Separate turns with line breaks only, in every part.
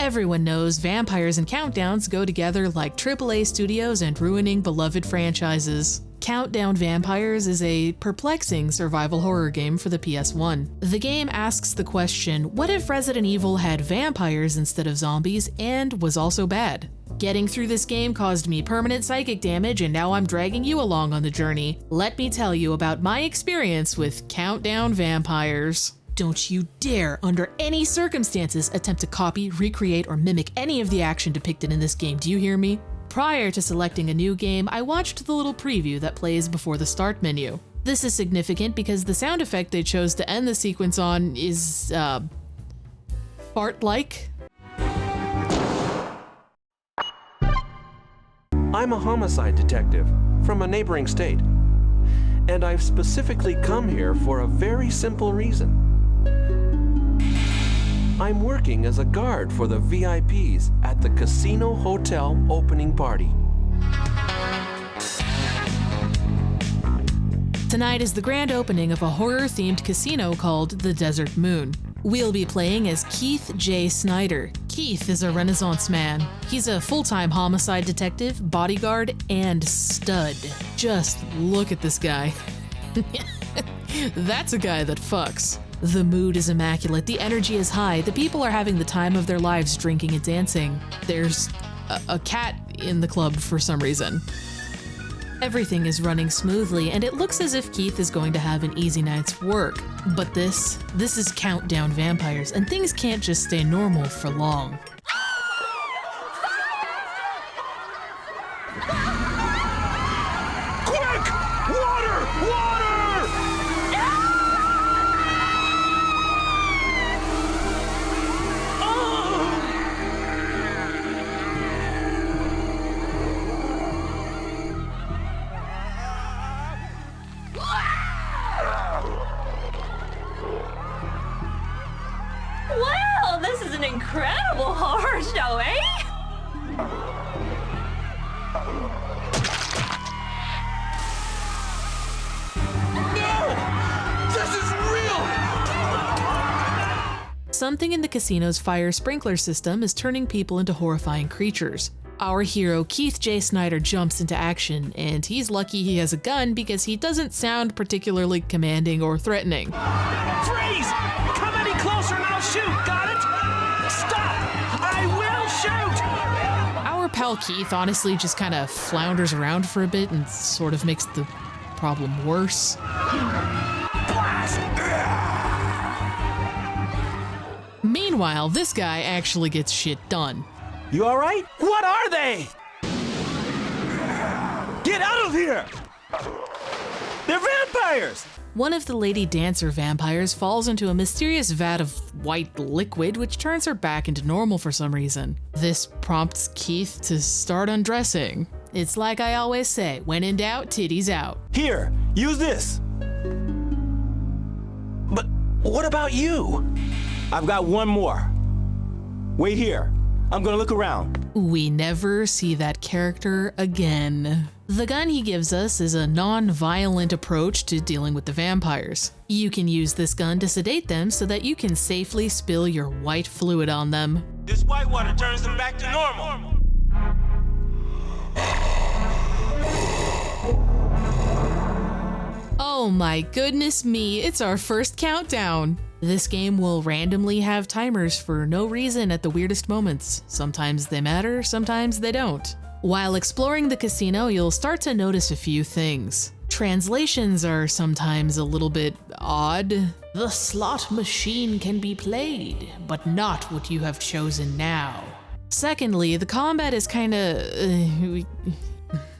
Everyone knows vampires and countdowns go together like AAA studios and ruining beloved franchises. Countdown Vampires is a perplexing survival horror game for the PS1. The game asks the question, what if Resident Evil had vampires instead of zombies and was also bad? Getting through this game caused me permanent psychic damage, and now I'm dragging you along on the journey. Let me tell you about my experience with Countdown Vampires. Don't you dare, under any circumstances, attempt to copy, recreate, or mimic any of the action depicted in this game, do you hear me? Prior to selecting a new game, I watched the little preview that plays before the start menu. This is significant because the sound effect they chose to end the sequence on is, fart-like.
I'm a homicide detective from a neighboring state, and I've specifically come here for a very simple reason. I'm working as a guard for the VIPs at the Casino Hotel opening party.
Tonight is the grand opening of a horror-themed casino called the Desert Moon. We'll be playing as Keith J. Snyder. Keith is a Renaissance man. He's a full-time homicide detective, bodyguard, and stud. Just look at this guy. That's a guy that fucks. The mood is immaculate, the energy is high, the people are having the time of their lives drinking and dancing. There's a cat in the club for some reason. Everything is running smoothly, and it looks as if Keith is going to have an easy night's work. But this is Countdown Vampires, and things can't just stay normal for long.
Quick! Water! Water!
Well, this is an incredible horror show, eh?
No! This is real!
Something in the casino's fire sprinkler system is turning people into horrifying creatures. Our hero, Keith J. Snyder, jumps into action, and he's lucky he has a gun because he doesn't sound particularly commanding or threatening.
Freeze! Come any closer and I'll shoot, got it? Stop! I will shoot!
Our pal Keith honestly just kind of flounders around for a bit and sort of makes the problem worse.
Blast!
Meanwhile, this guy actually gets shit done.
You all right? What are they? Get out of here! They're vampires!
One of the lady dancer vampires falls into a mysterious vat of white liquid, which turns her back into normal for some reason. This prompts Keith to start undressing. It's like I always say, when in doubt, titties out.
Here, use this.
But what about you?
I've got one more. Wait here. I'm gonna look around.
We never see that character again. The gun he gives us is a non-violent approach to dealing with the vampires. You can use this gun to sedate them so that you can safely spill your white fluid on them.
This white water turns them back to normal.
Oh my goodness me, it's our first countdown. This game will randomly have timers for no reason at the weirdest moments. Sometimes they matter, sometimes they don't. While exploring the casino, you'll start to notice a few things. Translations are sometimes a little bit odd. The slot machine can be played, but not what you have chosen now. Secondly, the combat is kinda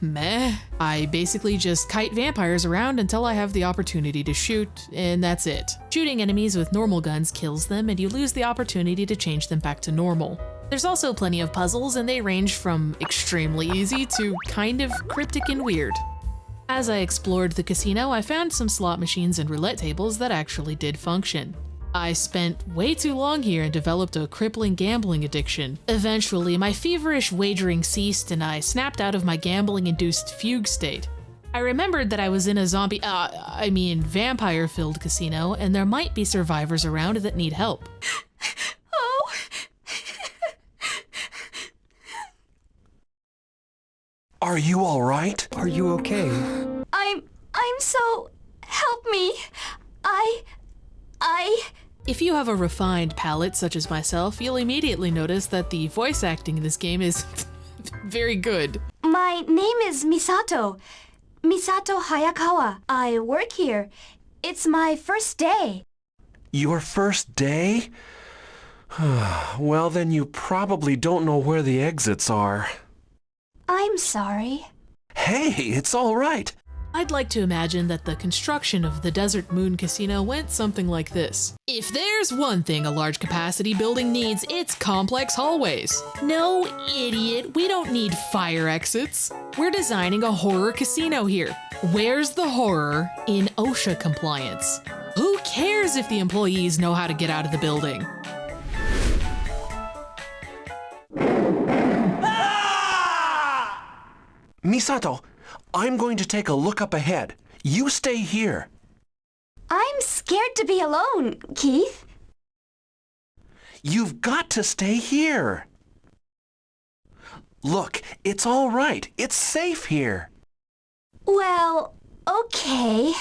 meh. I basically just kite vampires around until I have the opportunity to shoot, and that's it. Shooting enemies with normal guns kills them, and you lose the opportunity to change them back to normal. There's also plenty of puzzles, and they range from extremely easy to kind of cryptic and weird. As I explored the casino, I found some slot machines and roulette tables that actually did function. I spent way too long here and developed a crippling gambling addiction. Eventually, my feverish wagering ceased and I snapped out of my gambling-induced fugue state. I remembered that I was in a vampire-filled casino, and there might be survivors around that need help.
Oh,
Are you all right?
Are you okay?
I'm so... Help me.
If you have a refined palate such as myself, you'll immediately notice that the voice acting in this game is very good.
My name is Misato. Misato Hayakawa. I work here. It's my first day.
Your first day? Well, then you probably don't know where the exits are.
I'm sorry.
Hey, it's all right.
I'd like to imagine that the construction of the Desert Moon Casino went something like this. If there's one thing a large capacity building needs, it's complex hallways. No, idiot, we don't need fire exits. We're designing a horror casino here. Where's the horror in OSHA compliance? Who cares if the employees know how to get out of the building?
Misato, I'm going to take a look up ahead. You stay here.
I'm scared to be alone, Keith.
You've got to stay here. Look, it's all right. It's safe here.
Well, okay.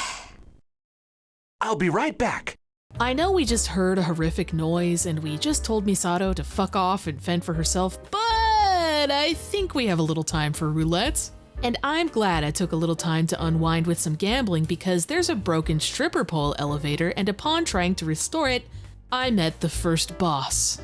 I'll be right back.
I know we just heard a horrific noise and we just told Misato to fuck off and fend for herself, but I think we have a little time for roulette. And I'm glad I took a little time to unwind with some gambling because there's a broken stripper pole elevator, and upon trying to restore it, I met the first boss.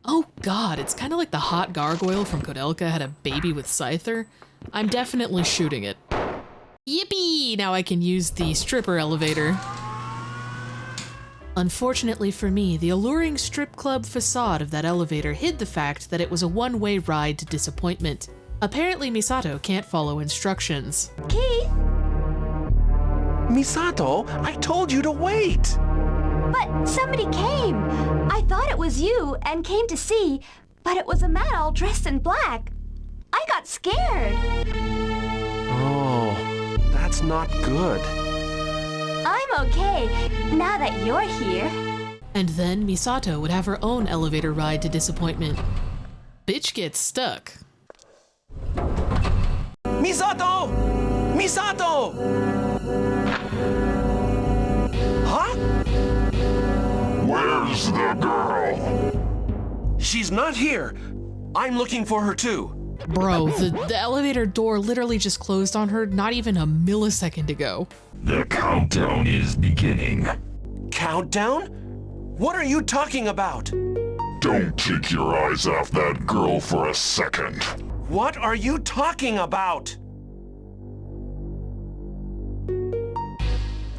Oh god, it's kind of like the hot gargoyle from Kodelka had a baby with Scyther. I'm definitely shooting it. Yippee! Now I can use the stripper elevator. Unfortunately for me, the alluring strip club facade of that elevator hid the fact that it was a one-way ride to disappointment. Apparently Misato can't follow instructions.
Keith,
Misato, I told you to wait.
but somebody came. I thought it was you and came to see, but it was a man all dressed in black. I got scared.
Oh, that's not good.
I'm okay, now that you're here.
And then Misato would have her own elevator ride to disappointment. Bitch gets stuck.
Misato! Misato! Huh?
Where's the girl?
She's not here. I'm looking for her too.
Bro, the elevator door literally just closed on her not even a millisecond ago.
The countdown is beginning.
Countdown? What are you talking about?
Don't take your eyes off that girl for a second.
What are you talking about?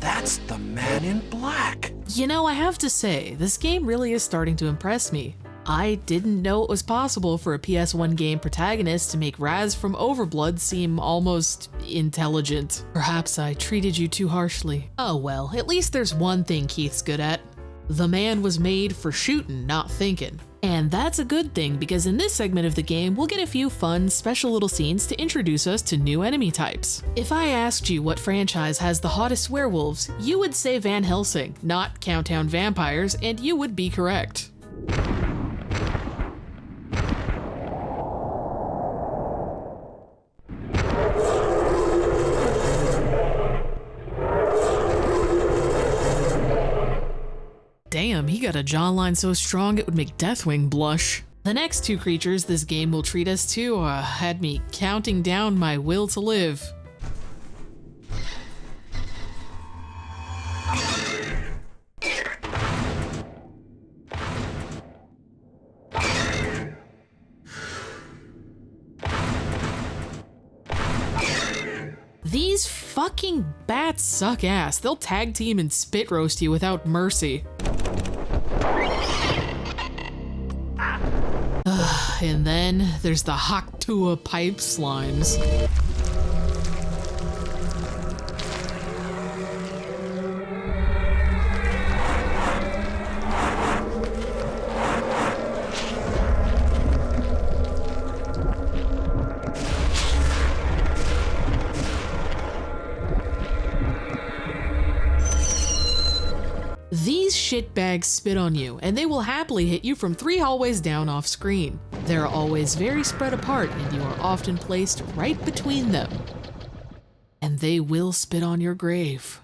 That's the man in black.
You know, I have to say, this game really is starting to impress me. I didn't know it was possible for a PS1 game protagonist to make Raz from Overblood seem almost intelligent. Perhaps I treated you too harshly. Oh well, at least there's one thing Keith's good at. The man was made for shooting, not thinking. And that's a good thing because in this segment of the game, we'll get a few fun, special little scenes to introduce us to new enemy types. If I asked you what franchise has the hottest werewolves, you would say Van Helsing, not Countdown Vampires, and you would be correct. Damn, he got a jawline so strong it would make Deathwing blush. The next two creatures this game will treat us to had me counting down my will to live. These fucking bats suck ass. They'll tag team and spit roast you without mercy. And then there's the Haktua pipe slimes. These shitbags spit on you, and they will happily hit you from 3 hallways down off screen. They're always very spread apart, and you are often placed right between them. And they will spit on your grave.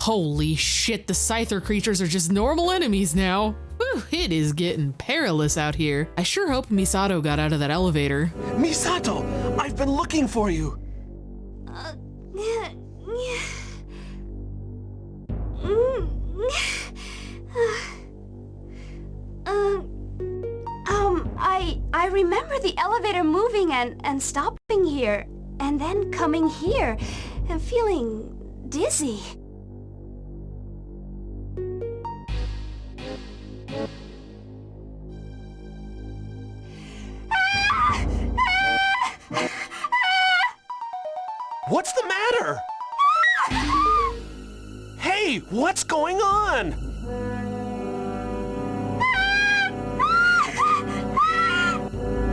Holy shit, the Scyther creatures are just normal enemies now. Whew, it is getting perilous out here. I sure hope Misato got out of that elevator.
Misato, I've been looking for you.
I remember the elevator moving and stopping here, and then coming here, and feeling dizzy.
What's the matter? Hey, what's going on?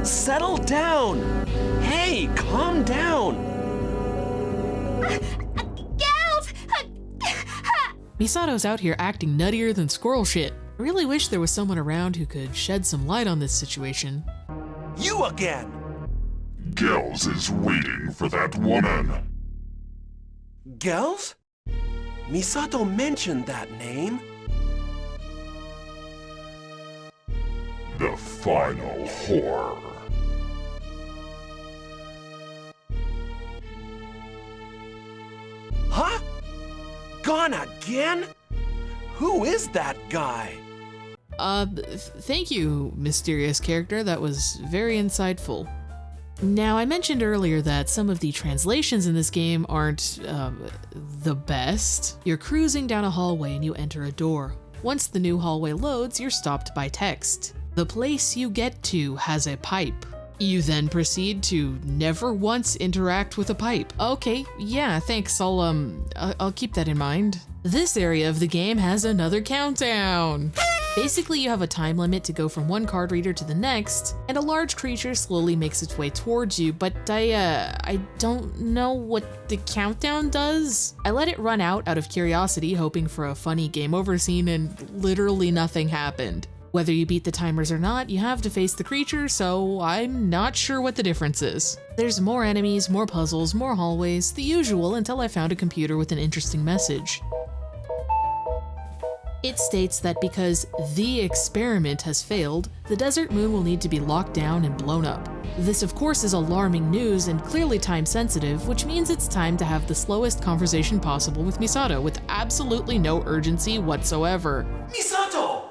Settle down. Hey, calm down.
Gals!
Misato's out here acting nuttier than squirrel shit. I really wish there was someone around who could shed some light on this situation.
You again.
Gels is waiting for that woman.
Gels? Misato mentioned that name.
The final whore.
Huh? Gone again? Who is that guy?
Thank you, mysterious character. That was very insightful. Now, I mentioned earlier that some of the translations in this game aren't, the best. You're cruising down a hallway and you enter a door. Once the new hallway loads, you're stopped by text. The place you get to has a pipe. You then proceed to never once interact with a pipe. Okay, yeah, thanks. I'll keep that in mind. This area of the game has another countdown. Basically, you have a time limit to go from one card reader to the next, and a large creature slowly makes its way towards you, but I don't know what the countdown does. I let it run out of curiosity, hoping for a funny game over scene, and literally nothing happened. Whether you beat the timers or not, you have to face the creature, so I'm not sure what the difference is. There's more enemies, more puzzles, more hallways, the usual, until I found a computer with an interesting message. It states that because the experiment has failed, the desert moon will need to be locked down and blown up. This of course is alarming news and clearly time sensitive, which means it's time to have the slowest conversation possible with Misato with absolutely no urgency whatsoever.
Misato!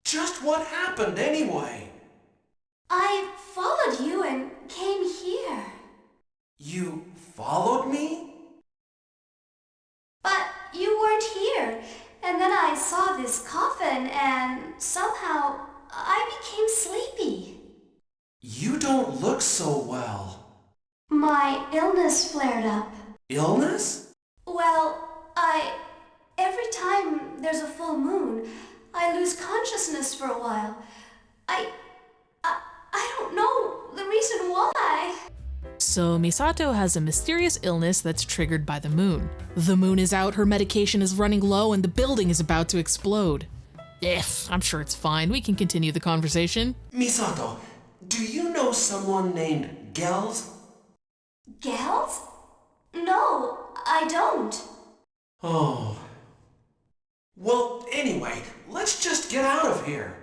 Just what happened anyway?
I followed you and came here.
You followed me?
But you weren't here. And then I saw this coffin and somehow I became sleepy.
You don't look so well.
My illness flared up.
Illness?
Well, every time there's a full moon, I lose consciousness for a while. I don't know the reason why.
So Misato has a mysterious illness that's triggered by the moon. The moon is out, her medication is running low, and the building is about to explode. I'm sure it's fine. We can continue the conversation.
Misato, do you know someone named Gels?
Gals? No, I don't.
Oh. Well, anyway, let's just get out of here.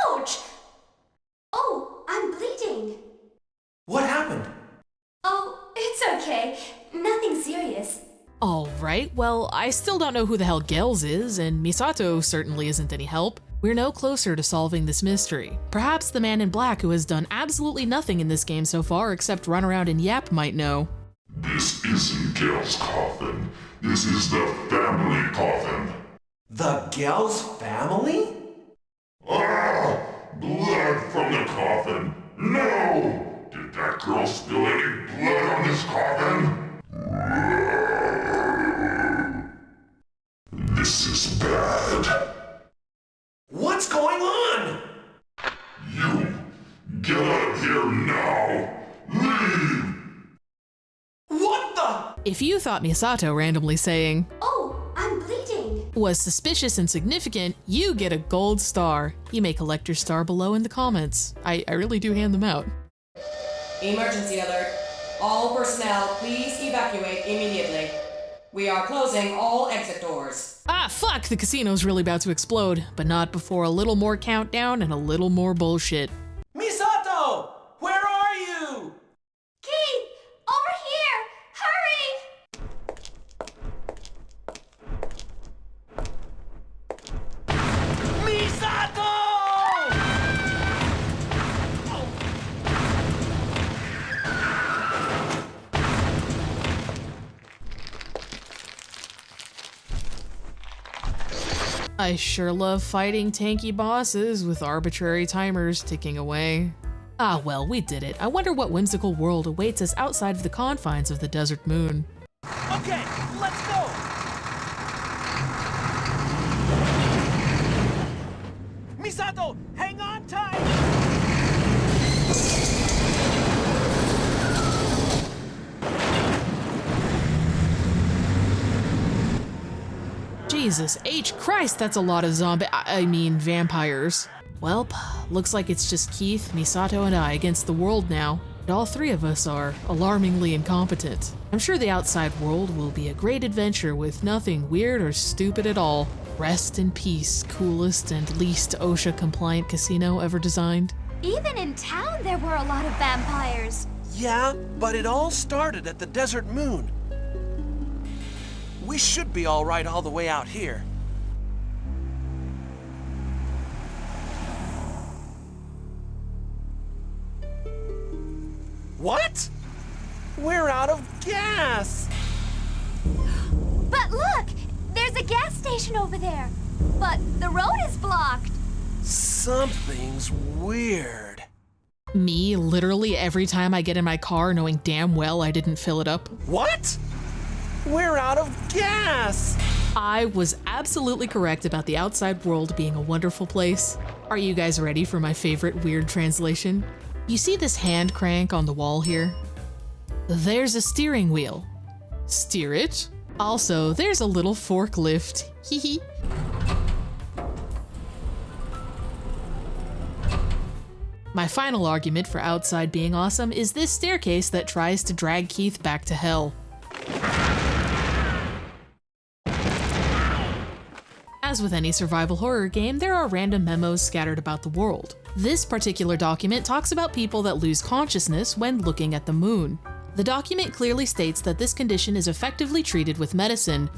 Ouch! Oh, I'm bleeding.
What happened?
Oh, it's okay. Nothing serious.
Alright, well, I still don't know who the hell Gels is, and Misato certainly isn't any help. We're no closer to solving this mystery. Perhaps the man in black who has done absolutely nothing in this game so far except run around and yap might know.
This isn't Gels' coffin. This is the family coffin.
The Gels family?
Ah! Blood from the coffin. No! Did that girl spill any blood on this coffin? This is bad.
What's going on?
You, get out of here
If you thought Misato randomly saying,
Oh, I'm bleeding.
was suspicious and significant, you get a gold star. You may collect your star below in the comments. I really do hand them out.
Emergency alert. All personnel, please evacuate immediately. We are closing all exit doors.
Ah, fuck, the casino's really about to explode, but not before a little more countdown and a little more bullshit.
Misato! Where are you?
Keith, over here! Hurry!
Misato!
I sure love fighting tanky bosses with arbitrary timers ticking away. Ah well, we did it. I wonder what whimsical world awaits us outside of the confines of the desert moon.
Okay, let's go! Misato, hang on tight!
Jesus H. Christ, that's a lot of vampires. Welp, looks like it's just Keith, Misato, and I against the world now. And all three of us are alarmingly incompetent. I'm sure the outside world will be a great adventure with nothing weird or stupid at all. Rest in peace, coolest and least OSHA-compliant casino ever designed.
Even in town, there were a lot of vampires.
Yeah, but it all started at the desert moon. We should be all right all the way out here. What? We're out of gas!
But look! There's a gas station over there. But the road is blocked.
Something's weird.
Me, literally every time I get in my car knowing damn well I didn't fill it up.
What? We're out of gas!
I was absolutely correct about the outside world being a wonderful place. Are you guys ready for my favorite weird translation? You see this hand crank on the wall here? There's a steering wheel. Steer it. Also, there's a little forklift. Hee. My final argument for outside being awesome is this staircase that tries to drag Keith back to hell. As with any survival horror game, there are random memos scattered about the world. This particular document talks about people that lose consciousness when looking at the moon. The document clearly states that this condition is effectively treated with medicine.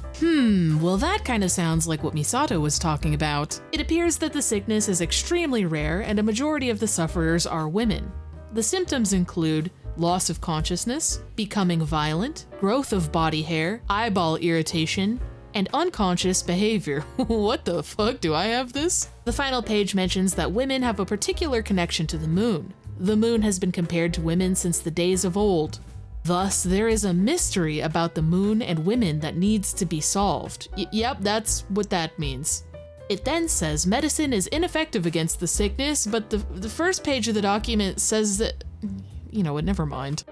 Well that kind of sounds like what Misato was talking about. It appears that the sickness is extremely rare and a majority of the sufferers are women. The symptoms include loss of consciousness, becoming violent, growth of body hair, eyeball irritation, and unconscious behavior. What the fuck, do I have this? The final page mentions that women have a particular connection to the moon. The moon has been compared to women since the days of old. Thus, there is a mystery about the moon and women that needs to be solved. Yep, that's what that means. It then says medicine is ineffective against the sickness, but the first page of the document says that, you know what, never mind.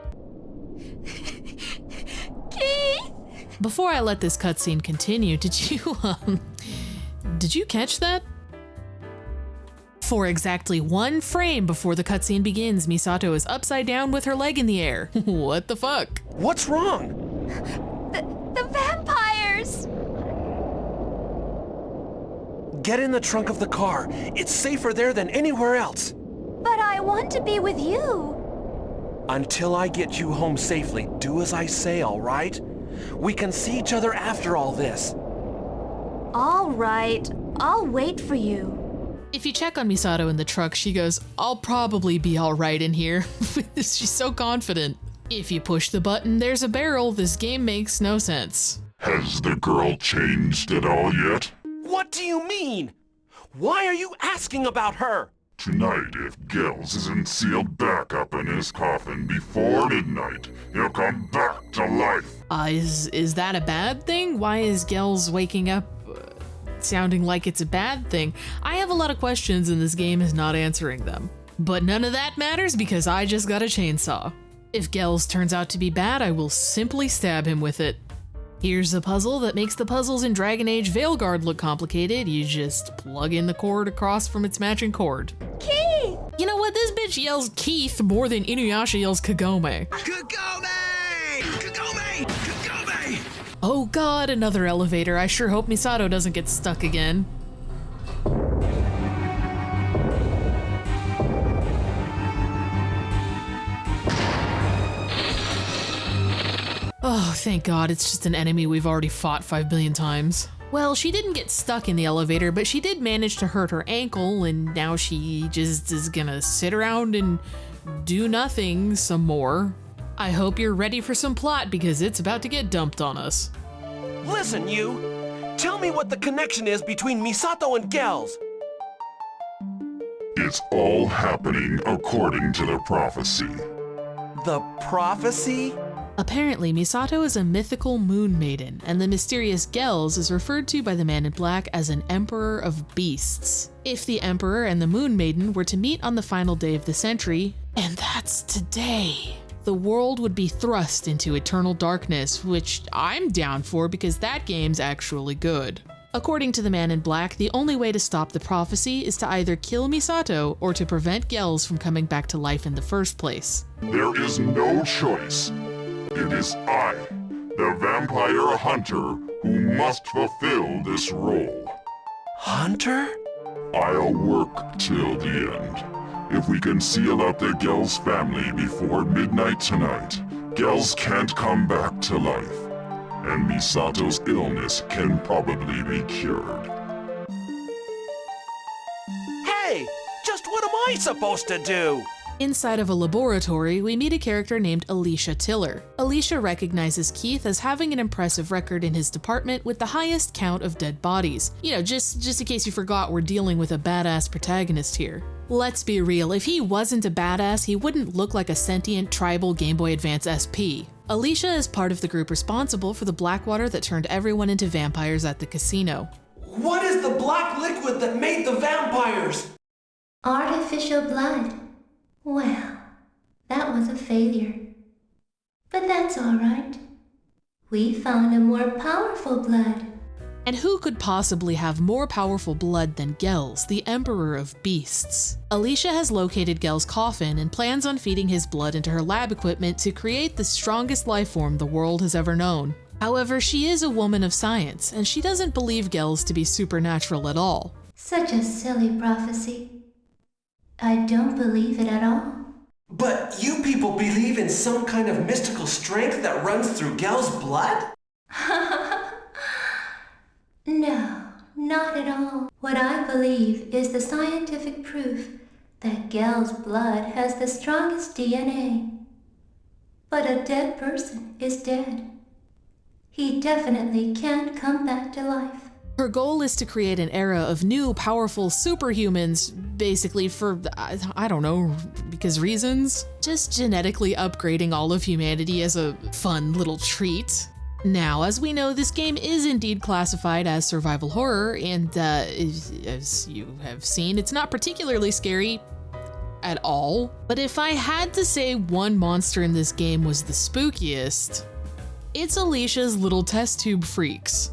Keith!
Before I let this cutscene continue, did you catch that? For exactly 1 frame before the cutscene begins, Misato is upside down with her leg in the air. What the fuck?
What's wrong?
The vampires!
Get in the trunk of the car. It's safer there than anywhere else.
But I want to be with you.
Until I get you home safely, do as I say, all right? We can see each other after all this.
All right, I'll wait for you.
If you check on Misato in the truck, she goes, "I'll probably be all right in here." She's so confident. If you push the button, there's a barrel. This game makes no sense.
Has the girl changed at all yet?
What do you mean? Why are you asking about her?
Tonight, if Gels isn't sealed back up in his coffin before midnight, he'll come back to life.
Is that a bad thing? Why is Gels waking up sounding like it's a bad thing? I have a lot of questions and this game is not answering them. But none of that matters because I just got a chainsaw. If Gels turns out to be bad, I will simply stab him with it. Here's a puzzle that makes the puzzles in Dragon Age Veilguard look complicated. You just plug in the cord across from its matching cord.
Keith!
You know what? This bitch yells Keith more than Inuyasha yells Kagome.
Kagome! Kagome! Kagome!
Oh god, another elevator. I sure hope Misato doesn't get stuck again. Oh, thank God, it's just an enemy we've already fought 5 billion times. Well, she didn't get stuck in the elevator, but she did manage to hurt her ankle, and now she just is gonna sit around and do nothing some more. I hope you're ready for some plot, because it's about to get dumped on us.
Listen, you! Tell me what the connection is between Misato and Gels.
It's all happening according to the prophecy.
The prophecy?
Apparently, Misato is a mythical moon maiden, and the mysterious Gels is referred to by the Man in Black as an emperor of beasts. If the emperor and the moon maiden were to meet on the final day of the century, and that's today, the world would be thrust into eternal darkness, which I'm down for because that game's actually good. According to the Man in Black, the only way to stop the prophecy is to either kill Misato or to prevent Gels from coming back to life in the first place.
There is no choice. It is I, the vampire hunter, who must fulfill this role.
Hunter?
I'll work till the end. If we can seal up the Gels family before midnight tonight, Gels can't come back to life, and Misato's illness can probably be cured.
Hey! Just what am I supposed to do?
Inside of a laboratory, we meet a character named Alicia Tiller. Alicia recognizes Keith as having an impressive record in his department with the highest count of dead bodies. You know, just in case you forgot, we're dealing with a badass protagonist here. Let's be real, if he wasn't a badass, he wouldn't look like a sentient tribal Game Boy Advance SP. Alicia is part of the group responsible for the blackwater that turned everyone into vampires at the casino.
What is the black liquid that made the vampires?
Artificial blood. Well, that was a failure. But that's all right. We found a more powerful blood.
And who could possibly have more powerful blood than Gels, the Emperor of Beasts? Alicia has located Gels' coffin and plans on feeding his blood into her lab equipment to create the strongest life form the world has ever known. However, she is a woman of science, and she doesn't believe Gels to be supernatural at all.
Such a silly prophecy. I don't believe it at all.
But you people believe in some kind of mystical strength that runs through Gel's blood?
No, not at all. What I believe is the scientific proof that Gel's blood has the strongest DNA. But a dead person is dead. He definitely can't come back to life.
Her goal is to create an era of new, powerful superhumans, basically for, I don't know, because reasons? Just genetically upgrading all of humanity as a fun little treat. Now, as we know, this game is indeed classified as survival horror, and as you have seen, it's not particularly scary at all. But if I had to say one monster in this game was the spookiest, it's Alicia's little test tube freaks.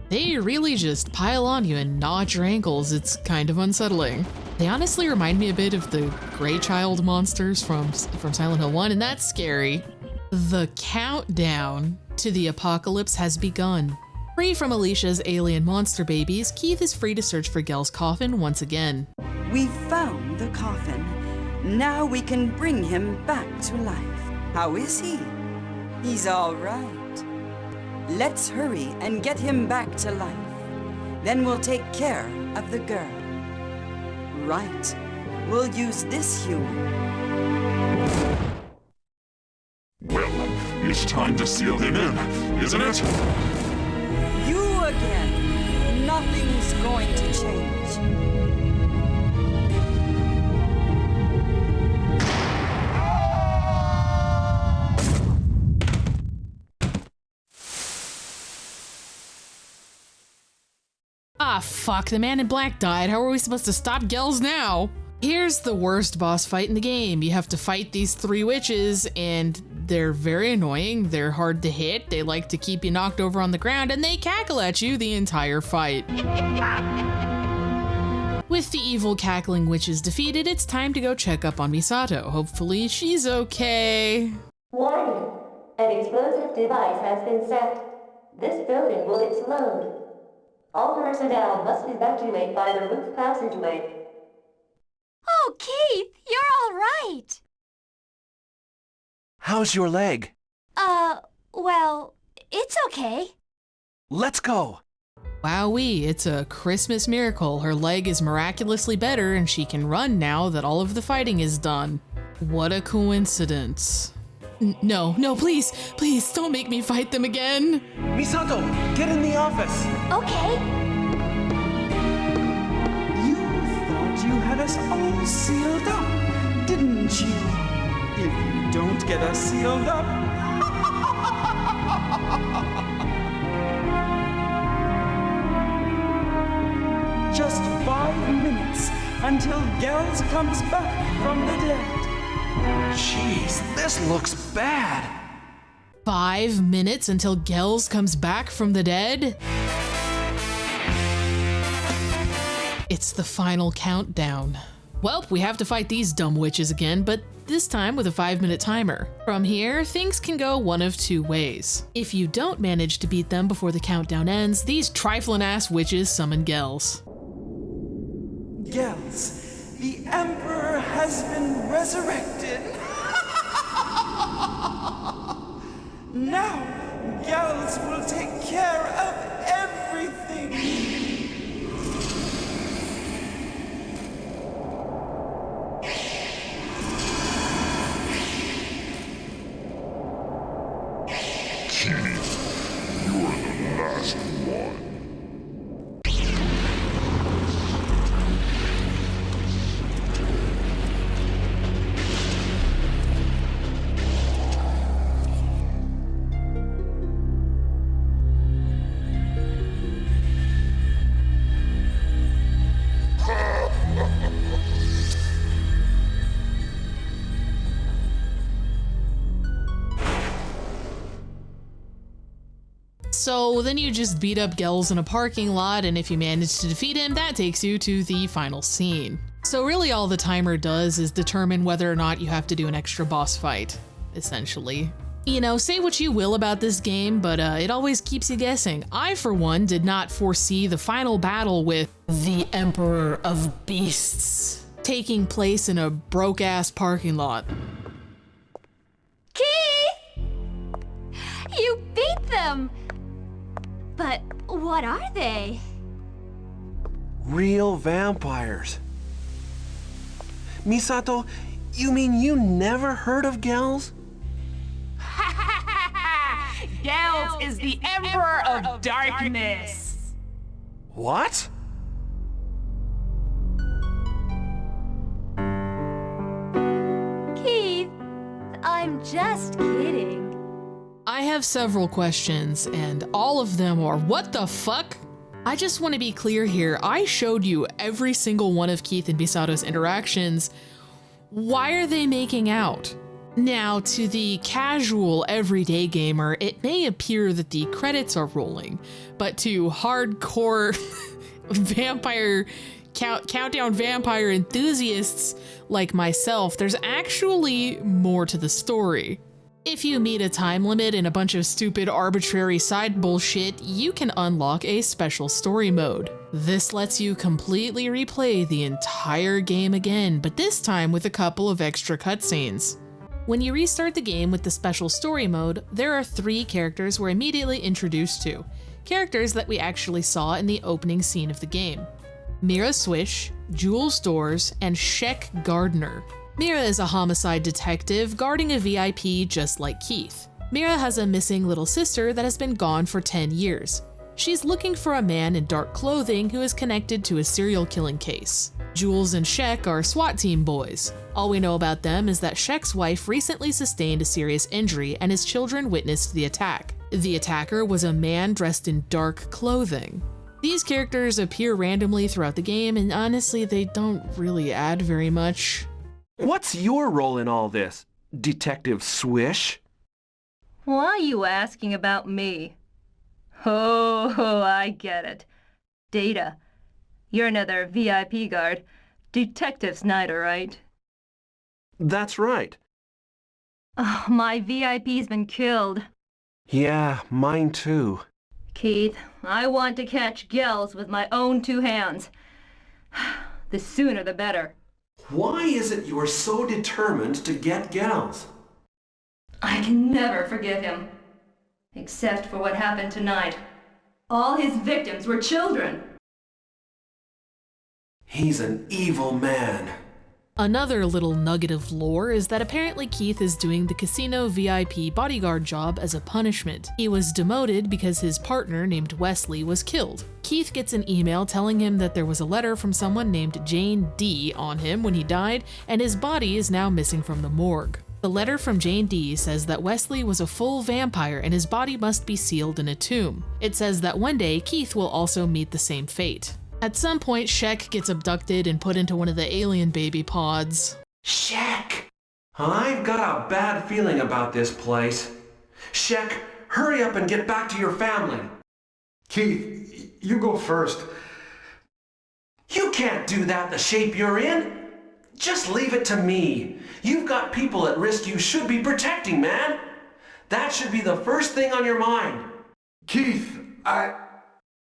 They really just pile on you and gnaw at your ankles. It's kind of unsettling. They honestly remind me a bit of the Grey Child monsters from Silent Hill 1, and that's scary. The countdown to the apocalypse has begun. Free from Alicia's alien monster babies, Keith is free to search for Gel's coffin once again.
We found the coffin. Now we can bring him back to life. How is he? He's all right. Let's hurry and get him back to life. Then we'll take care of the girl. Right. We'll use this human.
Well, it's time to seal him in, isn't it?
You again. Nothing's going to change.
Ah, fuck, the Man in Black died. How are we supposed to stop Gels now? Here's the worst boss fight in the game. You have to fight these 3 witches, and they're very annoying. They're hard to hit. They like to keep you knocked over on the ground, and they cackle at you the entire fight. With the evil cackling witches defeated, it's time to go check up on Misato. Hopefully she's okay.
Warning! An explosive device has been set. This building will explode. All personnel must evacuate by the roof passageway.
Oh, Keith, you're all right.
How's your leg?
Well, it's okay.
Let's go.
Wowee, it's a Christmas miracle. Her leg is miraculously better and she can run now that all of the fighting is done. What a coincidence. No, please, don't make me fight them again.
Misato, get in the office.
Okay.
You thought you had us all sealed up, didn't you? If you don't get us sealed up... Just 5 minutes until Gels comes back from the dead.
Jeez, this looks bad.
5 minutes until Gels comes back from the dead? It's the final countdown. Well, we have to fight these dumb witches again, but this time with a 5-minute timer. From here, things can go one of 2 ways. If you don't manage to beat them before the countdown ends, these trifling-ass witches summon Gels.
Gels, the Emperor has been resurrected. Now, Gels will take care of everything.
Keith, you are the last one.
So then you just beat up Gels in a parking lot, and if you manage to defeat him, that takes you to the final scene. So really all the timer does is determine whether or not you have to do an extra boss fight, essentially. You know, say what you will about this game, but it always keeps you guessing. I, for one, did not foresee the final battle with the Emperor of Beasts taking place in a broke-ass parking lot.
Keith! You beat them! But what are they?
Real vampires. Misato, you mean you never heard of Gels?
Gels is the Emperor of Darkness.
What?
Keith, I'm just kidding.
I have several questions, and all of them are what the fuck? I just want to be clear here. I showed you every single one of Keith and Misato's interactions. Why are they making out? Now, to the casual, everyday gamer, it may appear that the credits are rolling, but to hardcore vampire countdown vampire enthusiasts like myself, there's actually more to the story. If you meet a time limit and a bunch of stupid arbitrary side bullshit, you can unlock a special story mode. This lets you completely replay the entire game again, but this time with a couple of extra cutscenes. When you restart the game with the special story mode, there are 3 characters we're immediately introduced to, characters that we actually saw in the opening scene of the game. Mira Swish, Jules Doors, and Shek Gardner. Mira is a homicide detective guarding a VIP just like Keith. Mira has a missing little sister that has been gone for 10 years. She's looking for a man in dark clothing who is connected to a serial killing case. Jules and Shek are SWAT team boys. All we know about them is that Shek's wife recently sustained a serious injury and his children witnessed the attack. The attacker was a man dressed in dark clothing. These characters appear randomly throughout the game, and honestly, they don't really add very much.
What's your role in all this, Detective Swish?
Why are you asking about me? Oh, I get it. Data. You're another VIP guard. Detective Snyder, right?
That's right.
Oh, my VIP's been killed.
Yeah, mine too.
Keith, I want to catch Gels with my own 2 hands. The sooner the better.
Why is it you're so determined to get Gels?
I can never forgive him. Except for what happened tonight. All his victims were children.
He's an evil man.
Another little nugget of lore is that apparently Keith is doing the casino VIP bodyguard job as a punishment. He was demoted because his partner named Wesley was killed. Keith gets an email telling him that there was a letter from someone named Jane D on him when he died, and his body is now missing from the morgue. The letter from Jane D says that Wesley was a full vampire and his body must be sealed in a tomb. It says that one day Keith will also meet the same fate. At some point, Shek gets abducted and put into one of the alien baby pods.
Shek! I've got a bad feeling about this place. Shek, hurry up and get back to your family.
Keith, you go first.
You can't do that the shape you're in. Just leave it to me. You've got people at risk you should be protecting, man. That should be the first thing on your mind.
Keith,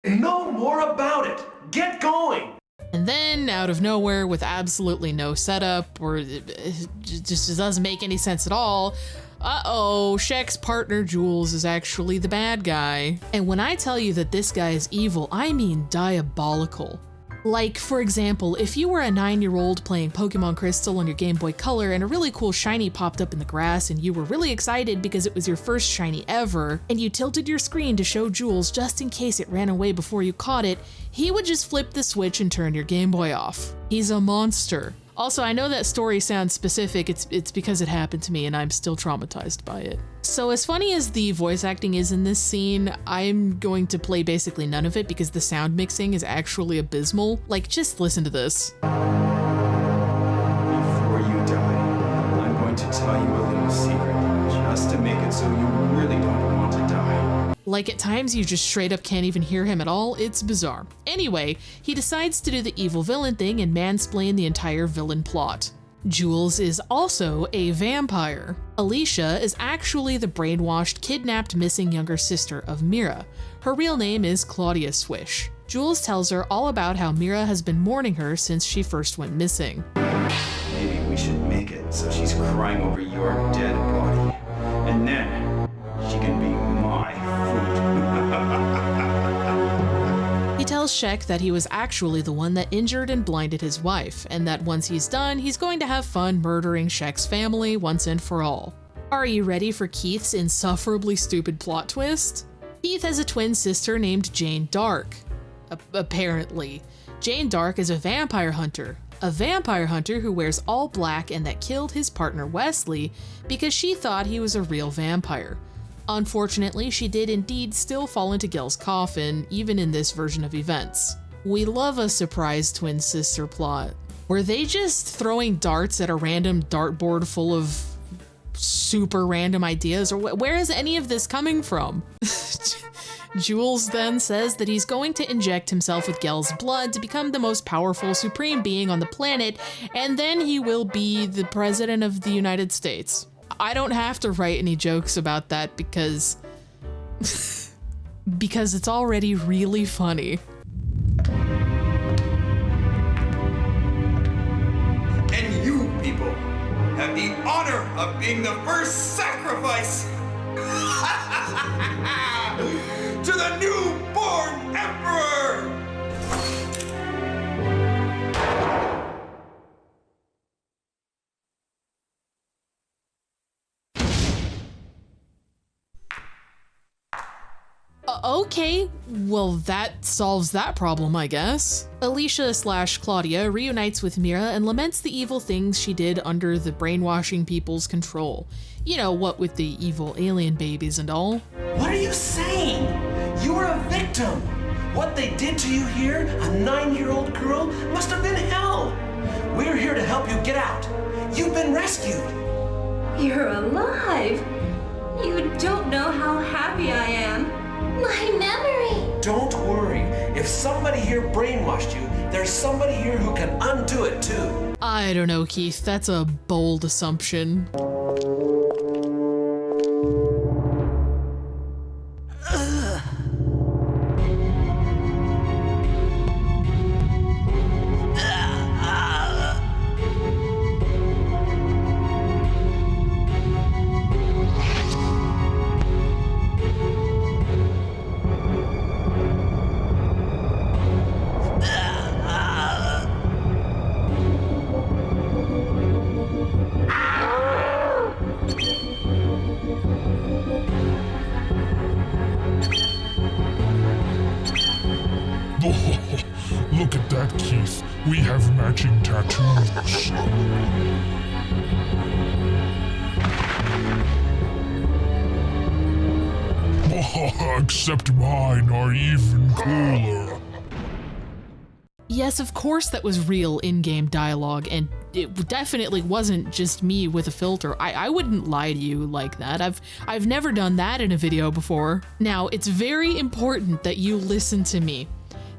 No more about it. Get going.
And then, out of nowhere, with absolutely no setup, or it just doesn't make any sense at all, Shek's partner Jules is actually the bad guy. And when I tell you that this guy is evil, I mean diabolical. Like, for example, if you were a 9-year-old playing Pokemon Crystal on your Game Boy Color and a really cool shiny popped up in the grass and you were really excited because it was your first shiny ever, and you tilted your screen to show Jules just in case it ran away before you caught it, he would just flip the switch and turn your Game Boy off. He's a monster. Also, I know that story sounds specific, it's because it happened to me and I'm still traumatized by it. So as funny as the voice acting is in this scene, I'm going to play basically none of it because the sound mixing is actually abysmal. Like, just listen to this.
before you die, I'm going to tell you a little secret, just to make it so you really don't want to die.
Like, at times you just straight up can't even hear him at all. It's bizarre. Anyway, he decides to do the evil villain thing and mansplain the entire villain plot. Jules is also a vampire. Alicia is actually the brainwashed, kidnapped, missing younger sister of Mira. Her real name is Claudia Swish. Jules tells her all about how Mira has been mourning her since she first went missing.
Maybe we should make it so she's crying over your dead body. And then she can be my food.
He tells Shek that he was actually the one that injured and blinded his wife, and that once he's done, he's going to have fun murdering Shek's family once and for all. Are you ready for Keith's insufferably stupid plot twist? Keith has a twin sister named Jane Dark. Apparently. Jane Dark is a vampire hunter who wears all black and that killed his partner Wesley because she thought he was a real vampire. Unfortunately, she did indeed still fall into Gel's coffin, even in this version of events. We love a surprise twin sister plot. Were they just throwing darts at a random dartboard full of super random ideas, or where is any of this coming from? Jules then says that he's going to inject himself with Gel's blood to become the most powerful supreme being on the planet, and then he will be the president of the United States. I don't have to write any jokes about that because it's already really funny.
And you people have the honor of being the first sacrifice to the newborn emperor!
Okay, well that solves that problem, I guess. Alicia/Claudia reunites with Mira and laments the evil things she did under the brainwashing people's control. You know, what with the evil alien babies and all.
What are you saying? You were a victim. What they did to you here, a 9-year-old girl, must have been hell. We're here to help you get out. You've been rescued.
You're alive. You don't know how happy I am.
My memory!
Don't worry. If somebody here brainwashed you, there's somebody here who can undo it too.
I don't know, Keith. That's a bold assumption.
Look at that, Keith. We have matching tattoos. Except mine are even cooler.
Yes, of course that was real in-game dialogue, and it definitely wasn't just me with a filter. I wouldn't lie to you like that. I've never done that in a video before. Now, it's very important that you listen to me.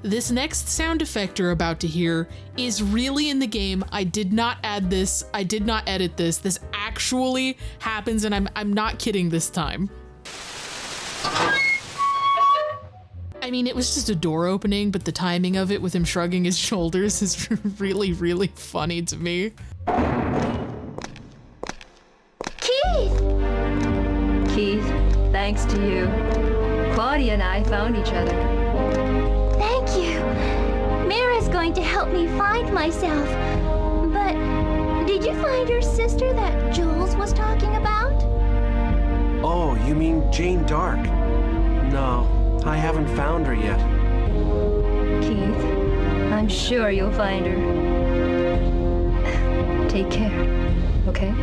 This next sound effect you're about to hear is really in the game. I did not add this. I did not edit this. This actually happens, and I'm not kidding this time. I mean, it was just a door opening, but the timing of it with him shrugging his shoulders is really, really funny to me.
Keith!
Keith, thanks to you, Claudia and I found each other.
Thank you. Mira's going to help me find myself. But did you find your sister that Jules was talking about?
Oh, you mean Jane Dark? No, I haven't found her yet.
Keith, I'm sure you'll find her. Take care, okay?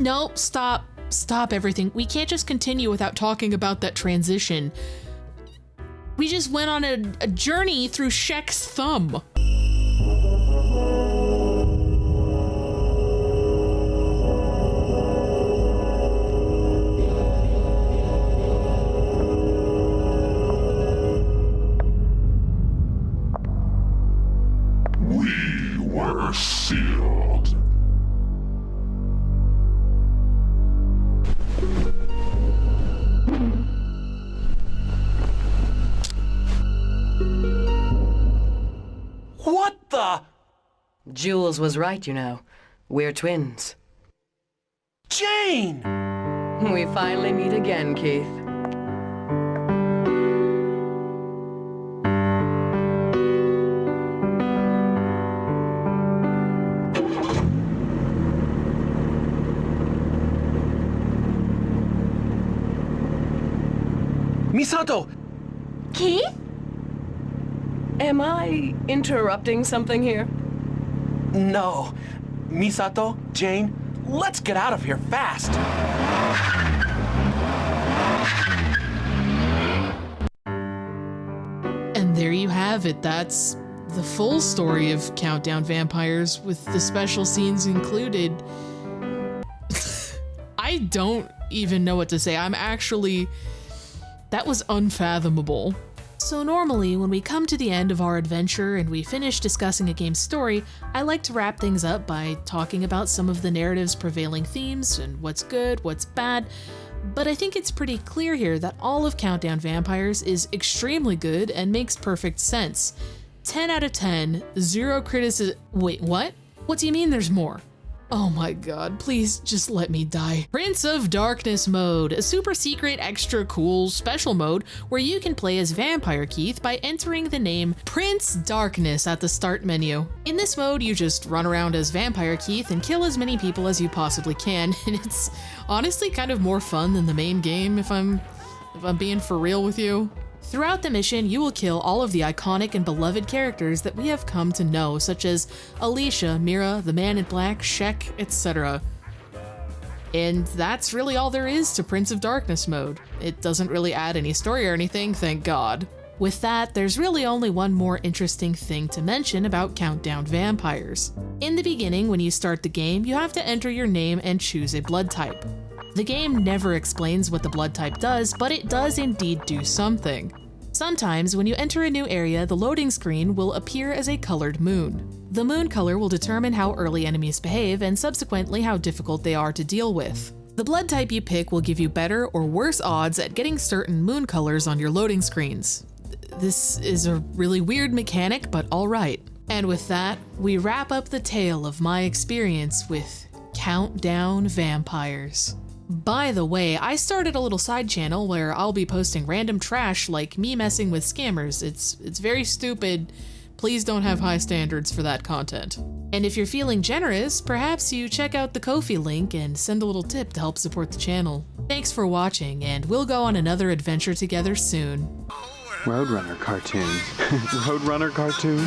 No, stop everything. We can't just continue without talking about that transition. We just went on a journey through Shek's thumb.
We were sealed.
What the?
Jules was right, you know. We're twins.
Jane!
We finally meet again, Keith.
Misato!
Keith?
Am I interrupting something here?
No. Misato, Jane, let's get out of here fast!
And there you have it. That's the full story of Countdown Vampires, with the special scenes included. I don't even know what to say. That was unfathomable. So normally, when we come to the end of our adventure and we finish discussing a game's story, I like to wrap things up by talking about some of the narrative's prevailing themes and what's good, what's bad, but I think it's pretty clear here that all of Countdown Vampires is extremely good and makes perfect sense. 10 out of 10, zero criticism. Wait, what? What do you mean there's more? Oh my god, please just let me die. Prince of Darkness mode, a super secret, extra cool, special mode where you can play as Vampire Keith by entering the name Prince Darkness at the start menu. In this mode, you just run around as Vampire Keith and kill as many people as you possibly can, and it's honestly kind of more fun than the main game if I'm being for real with you. Throughout the mission, you will kill all of the iconic and beloved characters that we have come to know, such as Alicia, Mira, the Man in Black, Shek, etc. And that's really all there is to Prince of Darkness mode. It doesn't really add any story or anything, thank God. With that, there's really only one more interesting thing to mention about Countdown Vampires. In the beginning, when you start the game, you have to enter your name and choose a blood type. The game never explains what the blood type does, but it does indeed do something. Sometimes, when you enter a new area, the loading screen will appear as a colored moon. The moon color will determine how early enemies behave and subsequently how difficult they are to deal with. The blood type you pick will give you better or worse odds at getting certain moon colors on your loading screens. This is a really weird mechanic, but alright. And with that, we wrap up the tale of my experience with Countdown Vampires. By the way, I started a little side channel where I'll be posting random trash like me messing with scammers. It's very stupid. Please don't have high standards for that content. And if you're feeling generous, perhaps you check out the Ko-fi link and send a little tip to help support the channel. Thanks for watching, and we'll go on another adventure together soon.
Roadrunner cartoon. Roadrunner cartoon?